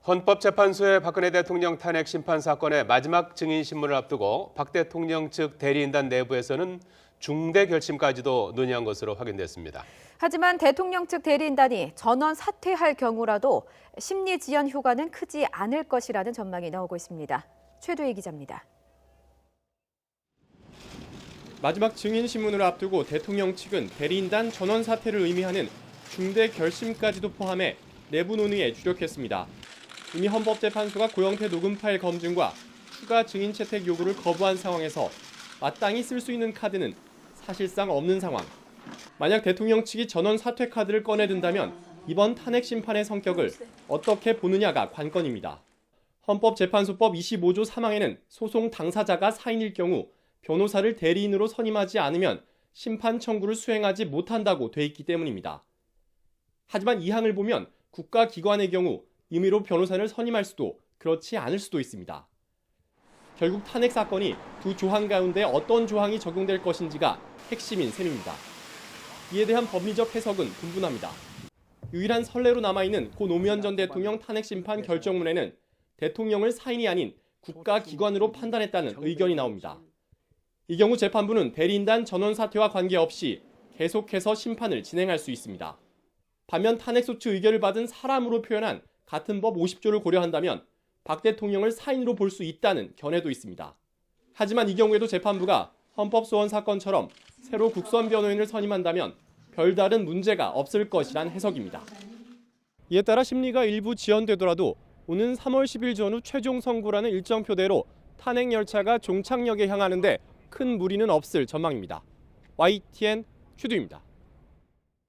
헌법재판소의 박근혜 대통령 탄핵 심판 사건의 마지막 증인 신문을 앞두고 박 대통령 측 대리인단 내부에서는 중대 결심까지도 논의한 것으로 확인됐습니다. 하지만 대통령 측 대리인단이 전원 사퇴할 경우라도 심리 지연 효과는 크지 않을 것이라는 전망이 나오고 있습니다. 최두희 기자입니다. 마지막 증인 신문을 앞두고 대통령 측은 대리인단 전원 사퇴를 의미하는 중대 결심까지도 포함해 내부 논의에 주력했습니다. 이미 헌법재판소가 고영태 녹음 파일 검증과 추가 증인 채택 요구를 거부한 상황에서 마땅히 쓸 수 있는 카드는 사실상 없는 상황. 만약 대통령 측이 전원 사퇴 카드를 꺼내든다면 이번 탄핵 심판의 성격을 어떻게 보느냐가 관건입니다. 헌법재판소법 25조 3항에는 소송 당사자가 사인일 경우 변호사를 대리인으로 선임하지 않으면 심판 청구를 수행하지 못한다고 돼 있기 때문입니다. 하지만 이 항을 보면 국가기관의 경우 임의로 변호사를 선임할 수도 그렇지 않을 수도 있습니다. 결국 탄핵 사건이 두 조항 가운데 어떤 조항이 적용될 것인지가 핵심인 셈입니다. 이에 대한 법리적 해석은 분분합니다. 유일한 선례로 남아있는 고 노무현 전 대통령 탄핵 심판 결정문에는 대통령을 사인이 아닌 국가기관으로 판단했다는 의견이 나옵니다. 이 경우 재판부는 대리인단 전원 사퇴와 관계없이 계속해서 심판을 진행할 수 있습니다. 반면 탄핵소추 의결을 받은 사람으로 표현한 같은 법 50조를 고려한다면 박 대통령을 사인으로 볼 수 있다는 견해도 있습니다. 하지만 이 경우에도 재판부가 헌법소원 사건처럼 새로 국선 변호인을 선임한다면 별다른 문제가 없을 것이란 해석입니다. 이에 따라 심리가 일부 지연되더라도 오는 3월 10일 전후 최종 선고라는 일정표대로 탄핵 열차가 종착역에 향하는데 큰 무리는 없을 전망입니다. YTN 최두희입니다.